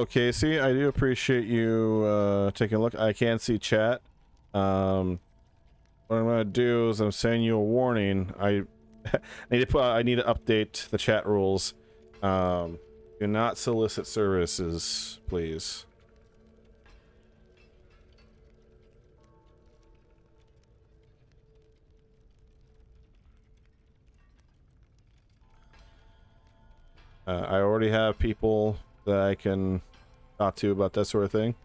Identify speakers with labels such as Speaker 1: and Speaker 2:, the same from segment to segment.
Speaker 1: Casey. I do appreciate you taking a look. I can see chat. What I'm gonna do is I'm sending you a warning. I need to update the chat rules. Do not solicit services, please. I already have people that I can talk to about that sort of thing.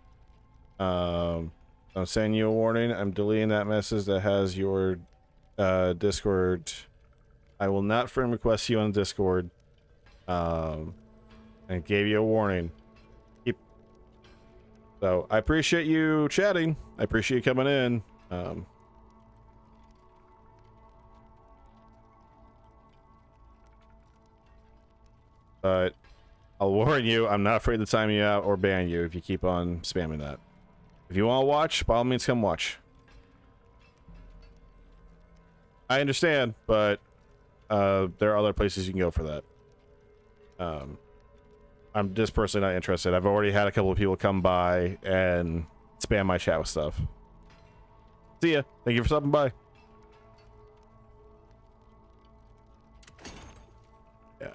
Speaker 1: I'm sending you a warning. I'm deleting that message that has your Discord. I will not friend request you on Discord. And gave you a warning. So I appreciate you chatting. I appreciate you coming in. But I'll warn you, I'm not afraid to time you out or ban you if you keep on spamming that. If you want to watch, by all means, come watch. I understand, but there are other places you can go for that. I'm just personally not interested. I've already had a couple of people come by and spam my chat with stuff. See ya. Thank you for stopping by. Yeah.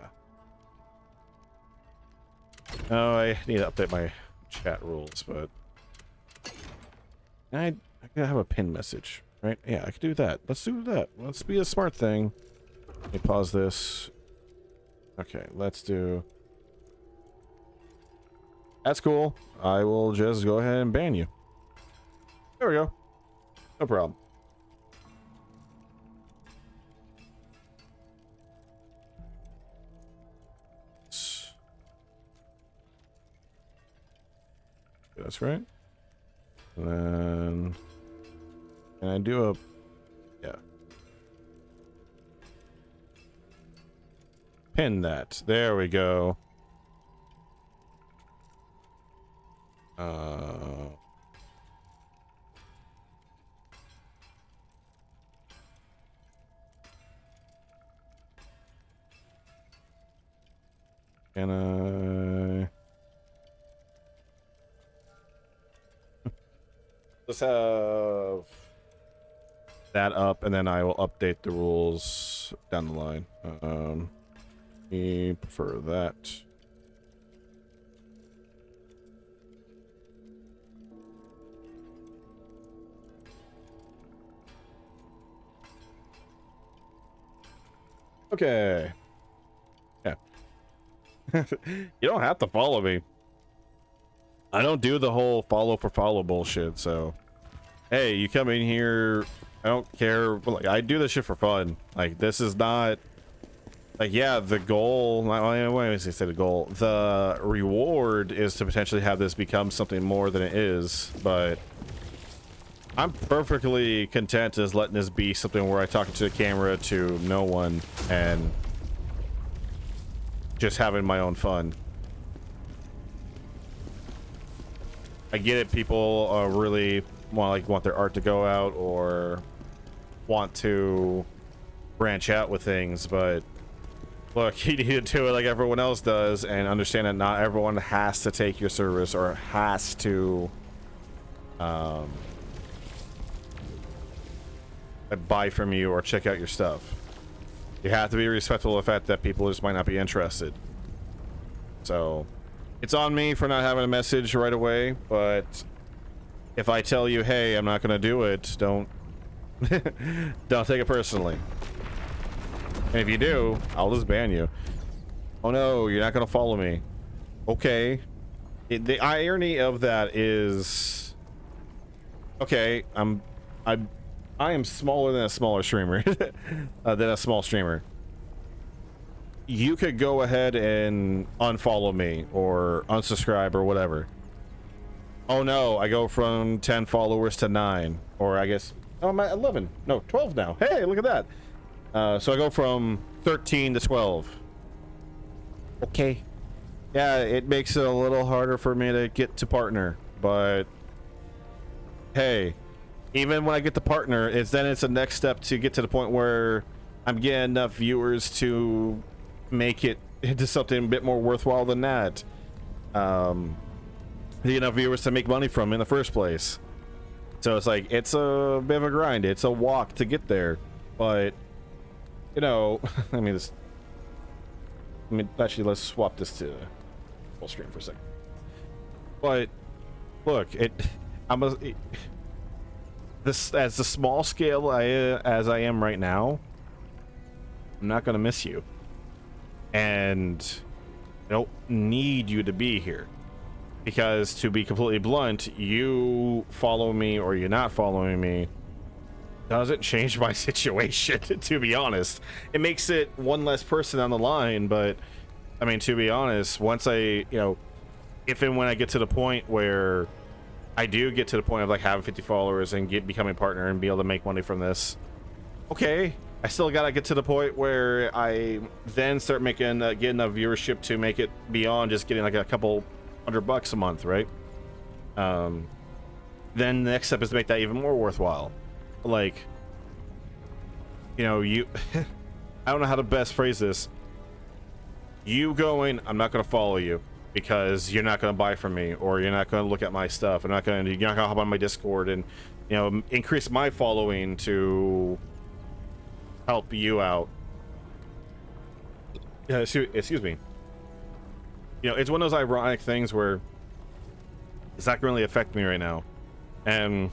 Speaker 1: Oh, I need to update my chat rules, but I gotta have a pin message, right? Yeah, I could do that. Let's do that. Let's be a smart thing. Let me pause this. Okay, let's do... That's cool. I will just go ahead and ban you. There we go. No problem. That's right. And then... Can I do a... Yeah. Pin that. There we go. Can I... Let's have that up, and then I will update the rules down the line. We prefer that. Okay. Yeah. You don't have to follow me. I don't do the whole follow for follow bullshit, so hey, you come in here, I don't care. Like, I do this shit for fun. Like, this is not like, yeah, the goal, why do I say the goal? The reward is to potentially have this become something more than it is, but I'm perfectly content as letting this be something where I talk to the camera to no one and just having my own fun. I get it, people really want their art to go out or want to branch out with things, but look, you need to do it like everyone else does and understand that not everyone has to take your service or has to buy from you or check out your stuff. You have to be respectful of the fact that people just might not be interested. So it's on me for not having a message right away, but if I tell you, hey, I'm not gonna do it, don't don't take it personally. And if you do, I'll just ban you. Oh no, you're not gonna follow me. Okay. The irony of that is, okay, I am smaller than a smaller streamer, than a small streamer. You could go ahead and unfollow me or unsubscribe or whatever. Oh no, I go from 10 followers to 9, or I guess, oh, I'm at 11, no, 12 now. Hey, look at that. So I go from 13 to 12. Okay. Yeah, it makes it a little harder for me to get to partner, but hey, even when I get to partner, it's a next step to get to the point where I'm getting enough viewers to make it into something a bit more worthwhile than that. viewers to make money from in the first place. So it's like, it's a bit of a grind. It's a walk to get there. But, you know, actually, let's swap this to full screen for a second. But look, this, as the small scale as I am right now, I'm not gonna miss you, and I don't need you to be here, because to be completely blunt, you follow me or you're not following me doesn't change my situation. To be honest, it makes it one less person on the line, but I mean, to be honest, once if and when I get to the point where I do get to the point of like having 50 followers and becoming a partner and be able to make money from this, okay, I still gotta get to the point where I then start making get enough viewership to make it beyond just getting like a couple $100 a month, right? Then the next step is to make that even more worthwhile. Like, you I don't know how to best phrase this. You going, I'm not gonna follow you because you're not gonna buy from me, or you're not gonna look at my stuff, you're not gonna hop on my Discord and increase my following to help you out. Yeah, excuse me. It's one of those ironic things where it's not really affecting me right now. And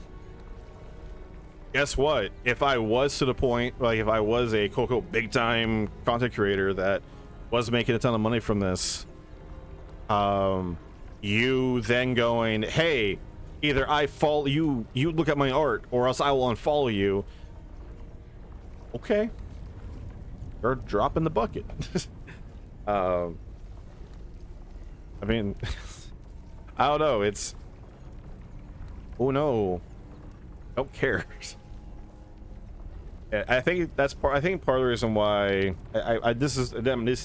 Speaker 1: guess what? If I was to the point, like if I was a quote big time content creator that was making a ton of money from this, you then going, hey, either I follow you, you look at my art, or else I will unfollow you. Okay, you're dropping the bucket. I mean, I don't know. It's, oh no, don't care. I think that's part. I think part of the reason why this is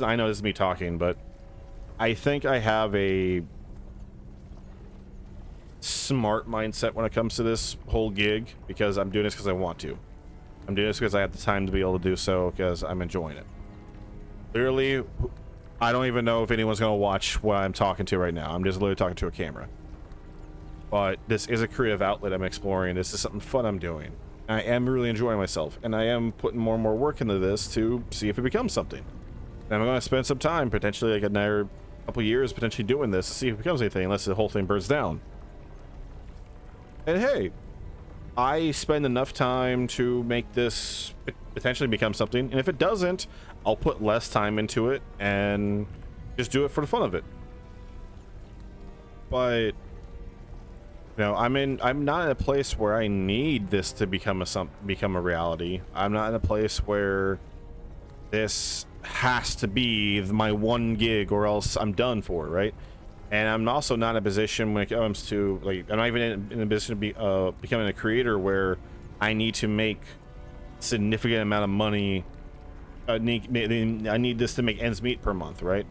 Speaker 1: I know this is me talking, but I think I have a smart mindset when it comes to this whole gig, because I'm doing this because I want to. I'm doing this because I have the time to be able to do so, because I'm enjoying it. Literally, I don't even know if anyone's going to watch what I'm talking to right now. I'm just literally talking to a camera. But this is a creative outlet I'm exploring. This is something fun I'm doing. I am really enjoying myself, and I am putting more and more work into this to see if it becomes something. And I'm going to spend some time, potentially like another couple years, potentially doing this to see if it becomes anything, unless the whole thing burns down. And hey, I spend enough time to make this potentially become something, and if it doesn't, I'll put less time into it and just do it for the fun of it. But I'm not in a place where I need this to become a reality. I'm not in a place where this has to be my one gig or else I'm done for, right? And I'm also not in a position when it comes to, like, I'm not even in a position to be becoming a creator where I need to make significant amount of money. I need this to make ends meet per month, right?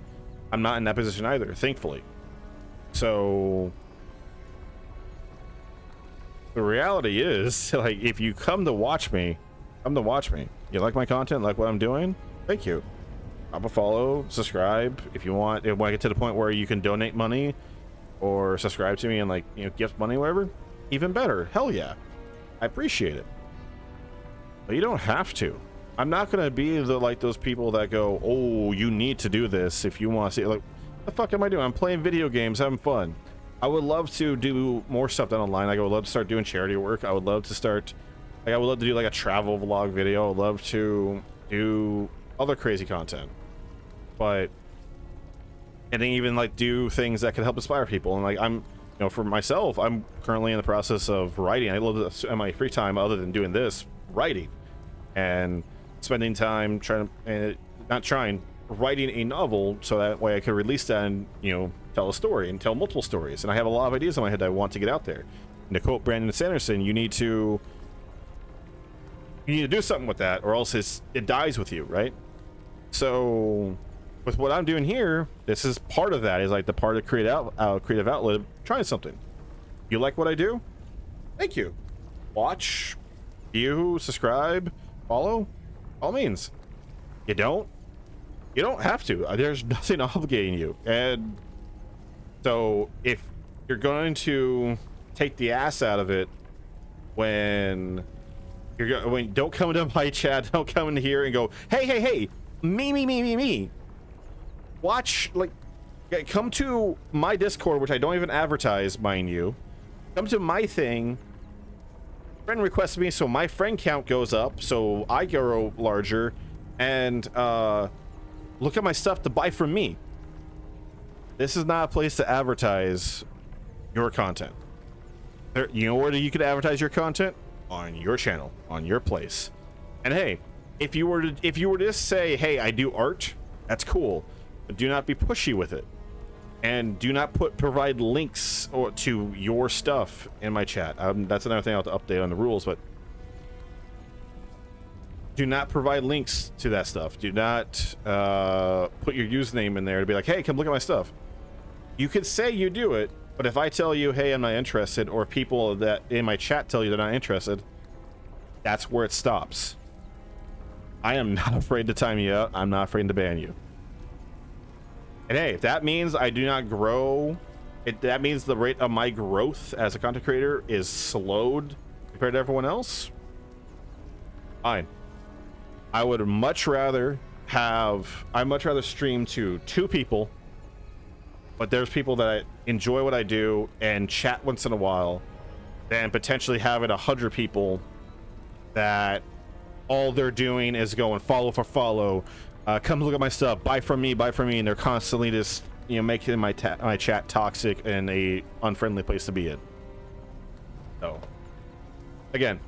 Speaker 1: I'm not in that position either, thankfully. So the reality is, like, if you come to watch me, you like my content, like what I'm doing, thank you. Drop a follow, subscribe if you want. If I get to the point where you can donate money or subscribe to me and, like, gift money, whatever, even better. Hell yeah, I appreciate it. But you don't have to. I'm not gonna be those people that go, oh, you need to do this if you want to see. Like, what the fuck am I doing? I'm playing video games, having fun. I would love to do more stuff down the line. Like, I would love to start doing charity work. I would love to start, like, I would love to do like a travel vlog video. I would love to do other crazy content, but and then even like do things that could help inspire people. And like, I'm, for myself, I'm currently in the process of writing. I love this in my free time, other than doing this, writing and spending time writing a novel, so that way I could release that and tell a story and tell multiple stories. And I have a lot of ideas in my head that I want to get out there. And to quote Brandon Sanderson, you need to do something with that, or else it dies with you, right? So with what I'm doing here, this is part of that. Is like the part of creative outlet of trying something. You like what I do? Thank you. Watch, view, subscribe, follow, all means. You don't have to. There's nothing obligating you. And so if you're going to take the ass out of it when when don't come into my chat, don't come in here and go, hey, me. Watch, like, come to my Discord, which I don't even advertise, mind you. Come to my thing. Friend requests me, so my friend count goes up, so I grow larger, and look at my stuff to buy from me. This is not a place to advertise your content. You know where you could advertise your content? On your channel, on your place. And hey, if you were to just say, hey, I do art, that's cool, but do not be pushy with it, and do not provide links to your stuff in my chat. That's another thing I'll have to update on the rules, but do not provide links to that stuff. Do not put your username in there to be like, hey, come look at my stuff. You could say you do it, but if I tell you, hey, I'm not interested, or people that in my chat tell you they're not interested, that's where it stops. I am not afraid to time you out. I'm not afraid to ban you. And hey, if that means I do not grow, that means the rate of my growth as a content creator is slowed compared to everyone else, fine. I'd much rather stream to 2 people, but there's people that enjoy what I do and chat once in a while, than potentially having 100 people that all they're doing is going follow for follow, come look at my stuff, buy from me, and they're constantly just, you know, making my chat toxic and a unfriendly place to be in. So, again,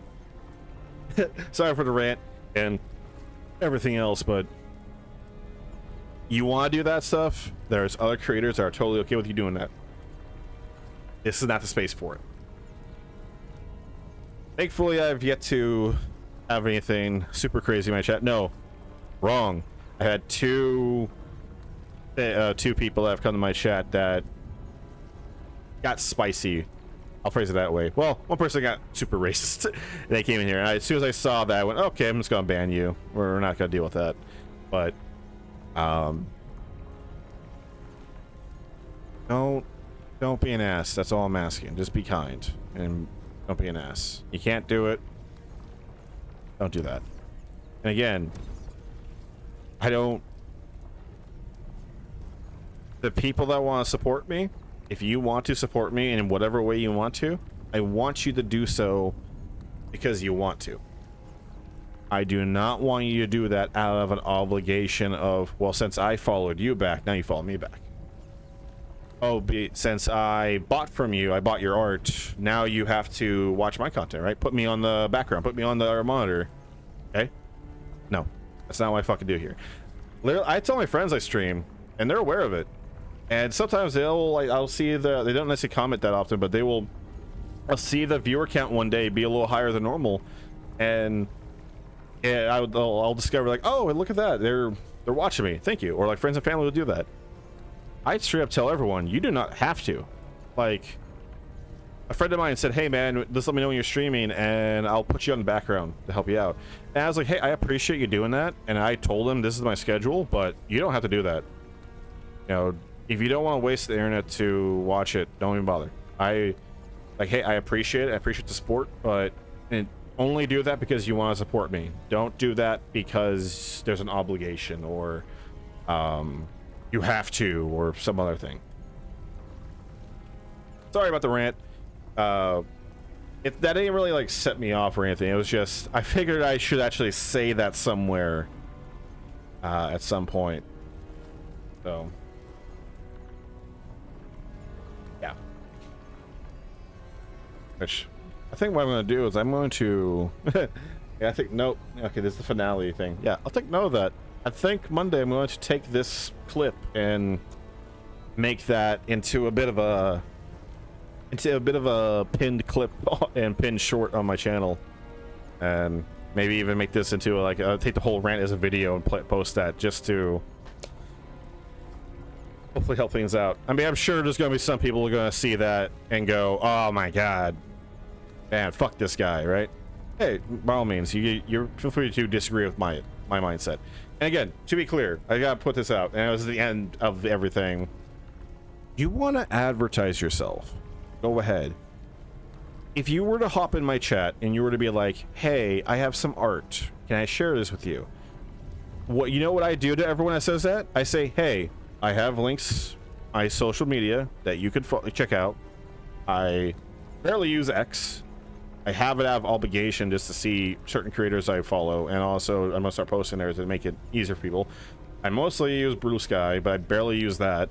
Speaker 1: sorry for the rant and everything else, but you want to do that stuff, there's other creators that are totally okay with you doing that. This is not the space for it. Thankfully, I've yet to have anything super crazy in my chat. No, wrong. I had two people that have come to my chat that got spicy. I'll phrase it that way. Well, one person got super racist. They came in here, and as soon as I saw that, I went, okay, I'm just gonna ban you. We're not gonna deal with that. But don't be an ass. That's all I'm asking. Just be kind and don't be an ass. You can't do it. Don't do that. And again, the people that want to support me, if you want to support me in whatever way you want to, I want you to do so because you want to. I do not want you to do that out of an obligation of, well, since I followed you back, now you follow me back. Oh, since I bought from you, I bought your art, now you have to watch my content, right? Put me on the background, put me on the monitor. Okay? No, that's not what I fucking do here. Literally, I tell my friends I stream, and they're aware of it. And sometimes I'll see they don't necessarily comment that often, but I'll see the viewer count one day be a little higher than normal, and I'll discover like, oh, look at that, they're watching me, thank you. Or like friends and family will do that. I straight up tell everyone, you do not have to. Like, a friend of mine said, hey man, just let me know when you're streaming and I'll put you on the background to help you out. And I was like, hey, I appreciate you doing that. And I told him this is my schedule, but you don't have to do that. You know, if you don't want to waste the internet to watch it, don't even bother. Hey, I appreciate it. I appreciate the support, but only do that because you want to support me. Don't do that because there's an obligation or you have to or some other thing. Sorry about the rant. That didn't really like set me off or anything. It was just I figured I should actually say that somewhere at some point. So yeah. Which I think what I'm going to do is I'm going to yeah, I think nope. Okay, this is the finale thing. Yeah, I'll take note of that. I think Monday I'm going to take this clip and make that into a bit of a pinned clip and pinned short on my channel, and maybe even make this into like take the whole rant as a video and post that just to hopefully help things out. I mean, I'm sure there's going to be some people who are going to see that and go, oh my god, man, fuck this guy, right? Hey, by all means, you feel free to disagree with my mindset. And again, to be clear, I gotta put this out, and it was the end of everything. You want to advertise yourself. go ahead. If you were to hop in my chat and you were to be like, hey, I have some art, can I share this with you? What, you know what I do to everyone that says that? I say, hey, I have links, my social media that you could check out. I barely use X. I have it out of obligation just to see certain creators I follow, and also I'm gonna start posting there to make it easier for people. I mostly use Blue Sky, but I barely use that.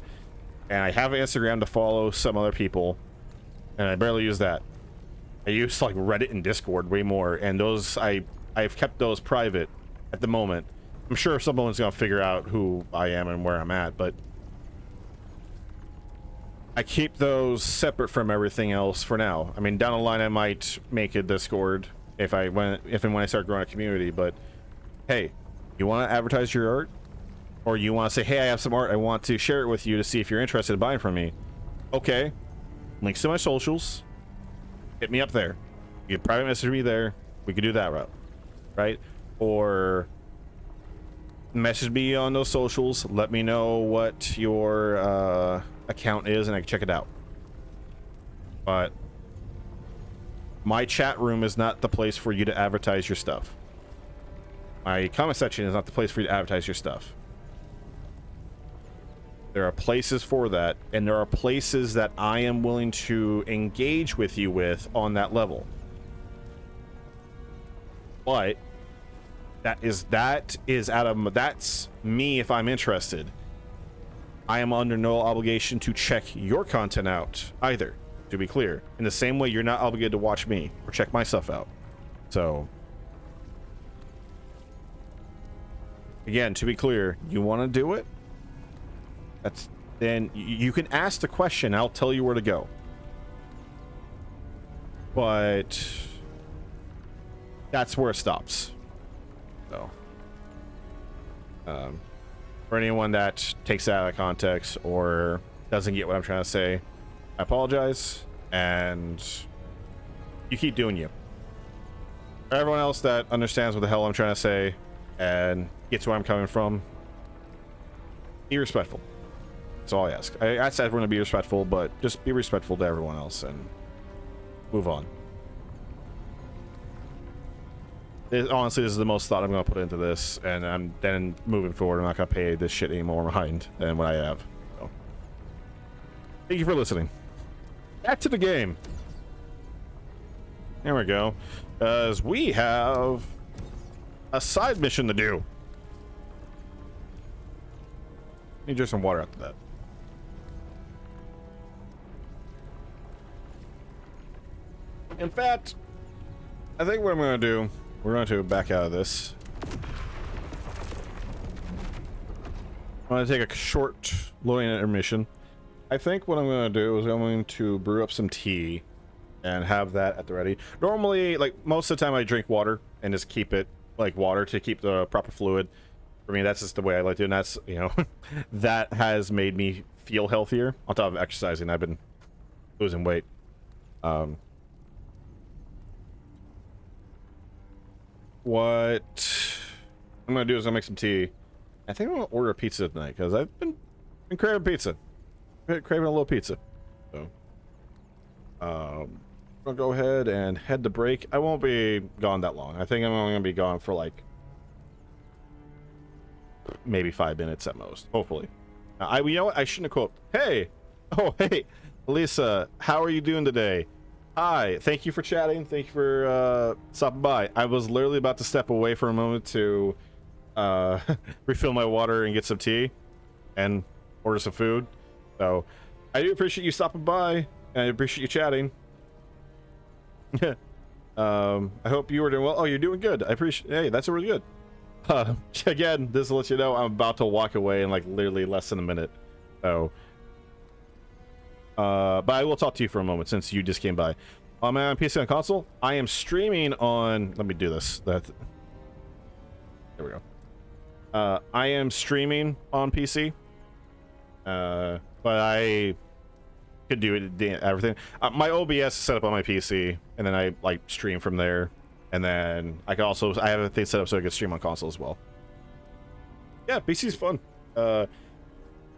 Speaker 1: And I have Instagram to follow some other people, and I barely use that. I use like Reddit and Discord way more, and those I've kept those private at the moment. I'm sure someone's gonna figure out who I am and where I'm at, but I keep those separate from everything else for now. I mean, down the line I might make a Discord if and when I start growing a community, but hey, you want to advertise your art? Or you want to say, hey, I have some art, I want to share it with you to see if you're interested in buying from me. Okay, links to my socials, hit me up there. You can private message me there, we could do that route, right? Or message me on those socials, let me know what your account is and I can check it out. But my chat room is not the place for you to advertise your stuff. My comment section is not the place for you to advertise your stuff. There are places for that, and there are places that I am willing to engage with you with on that level. But that's me if I'm interested. I am under no obligation to check your content out either, to be clear. In the same way you're not obligated to watch me or check my stuff out. So again, to be clear, you want to do it? Then you can ask the question, I'll tell you where to go. But that's where it stops. So for anyone that takes that out of context or doesn't get what I'm trying to say, I apologize, and you keep doing you. For everyone else that understands what the hell I'm trying to say and gets where I'm coming from, be respectful. That's all I ask. I ask everyone to be respectful, but just be respectful to everyone else and move on. Honestly, this is the most thought I'm going to put into this, and then moving forward, I'm not going to pay this shit any more mind than what I have. So, thank you for listening. Back to the game. There we go. As we have a side mission to do. Need just some water after that. In fact, I think what I'm going to do, we're going to back out of this. I'm going to take a short loading intermission. I think what I'm going to do is I'm going to brew up some tea and have that at the ready. Normally, like most of the time I drink water and just keep it like water to keep the proper fluid. For me, that's just the way I like to, and that's, you know, that has made me feel healthier on top of exercising. I've been losing weight. What I'm gonna do is I'll make some tea. I think I'm gonna order a pizza tonight because I've been craving pizza. Craving a little pizza. So I'll go ahead and head to break. I won't be gone that long. I think I'm only gonna be gone for like maybe 5 minutes at most, hopefully. You know what, I shouldn't have quote. Hey, Lisa, how are you doing today? Hi, thank you for chatting, thank you for stopping by. I was literally about to step away for a moment to refill my water and get some tea and order some food. So I do appreciate you stopping by, and I appreciate you chatting. I hope you were doing well. Oh, you're doing good. I appreciate. Hey, that's really good. Again, this will let you know I'm about to walk away in like literally less than a minute. So, but I will talk to you for a moment since you just came by. Am I on PC and console? I am streaming on. Let me do this. There we go. I am streaming on PC. But I could do it, everything. My OBS is set up on my PC, and then I like stream from there. And then I have a thing set up so I can stream on console as well. Yeah, PC's fun.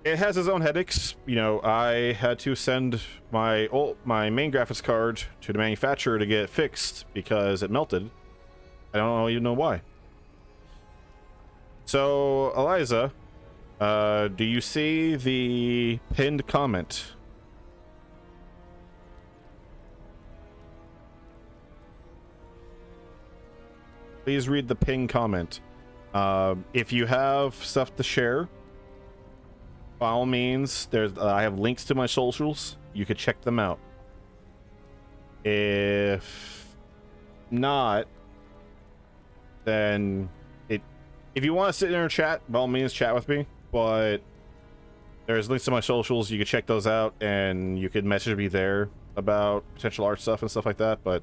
Speaker 1: It has its own headaches. You know, I had to send my main graphics card to the manufacturer to get it fixed because it melted. I don't even know why. So, Eliza, do you see the pinned comment? Please read the pinned comment. If you have stuff to share, by all means, I have links to my socials. You could check them out. If not, then if you want to sit there and chat, by all means, chat with me. But there's links to my socials. You can check those out, and you can message me there about potential art stuff and stuff like that. But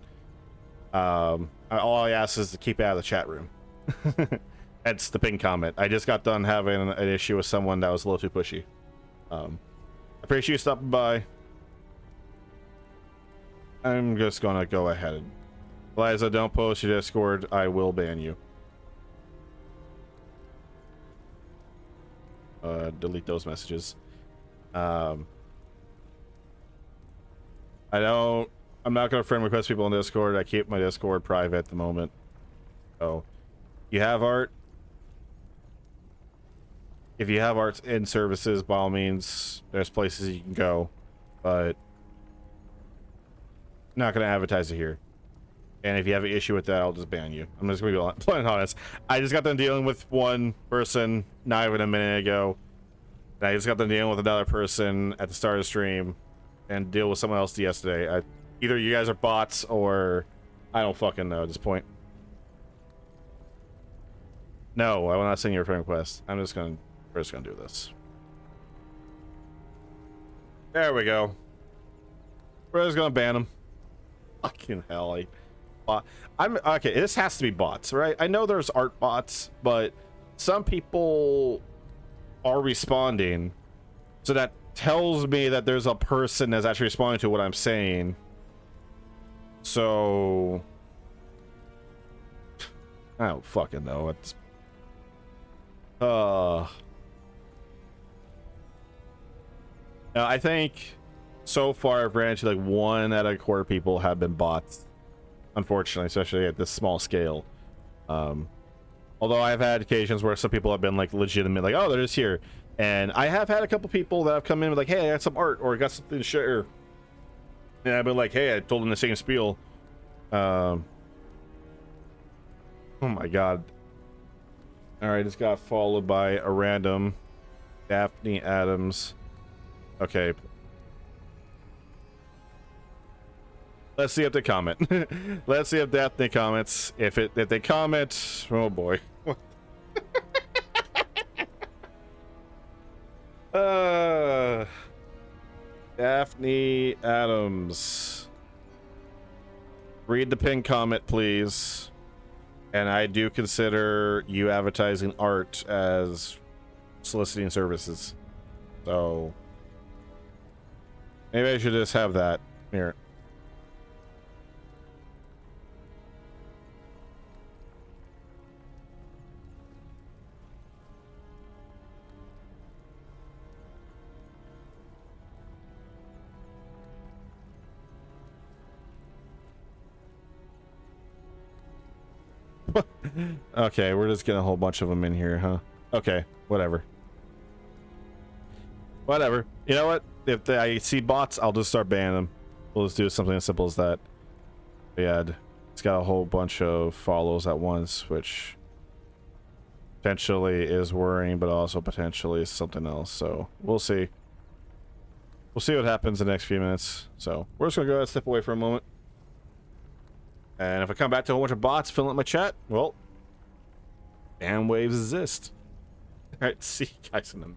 Speaker 1: all I ask is to keep it out of the chat room. That's the pin comment. I just got done having an issue with someone that was a little too pushy. I appreciate you stopping by. I'm just gonna go ahead. Eliza, don't post your Discord. I will ban you. Delete those messages. I'm not gonna friend request people on Discord. I keep my Discord private at the moment. So, you have art. If you have arts in services, by all means, there's places you can go, but not gonna advertise it here. And if you have an issue with that, I'll just ban you. I'm just gonna be plain honest. I just got done dealing with one person not even a minute ago. And I just got done dealing with another person at the start of the stream, and deal with someone else yesterday. Either you guys are bots or I don't fucking know at this point. No, I will not send you a friend request. We're just gonna do this. There we go. We're just gonna ban them. Fucking hell, I'm okay. This has to be bots, right? I know there's art bots, but some people are responding, so that tells me that there's a person that's actually responding to what I'm saying. So I don't fucking know. It's I think so far I've ran into like 1 out of 4 people have been bots, unfortunately, especially at this small scale. Although I've had occasions where some people have been like legitimate, like, oh, they're just here. And I have had a couple people that have come in with like, hey, I got some art or I got something to share. And I've been like, hey, I told them the same spiel. Oh my god. Alright, it's got followed by a random Daphne Adams. Okay. Let's see if they comment. Let's see if Daphne comments. If they comment, oh boy. Daphne Adams. Read the pin comment, please. And I do consider you advertising art as soliciting services. So maybe I should just have that here. Okay, we're just getting a whole bunch of them in here, huh? Okay, whatever. Whatever. You know what? If I see bots, I'll just start banning them. We'll just do something as simple as that. Yeah, it's got a whole bunch of follows at once, which potentially is worrying, but also potentially is something else. So we'll see. We'll see what happens in the next few minutes. So we're just gonna go ahead and step away for a moment. And if I come back to a whole bunch of bots filling up my chat, well, ban waves exist. Alright, see you guys in a minute.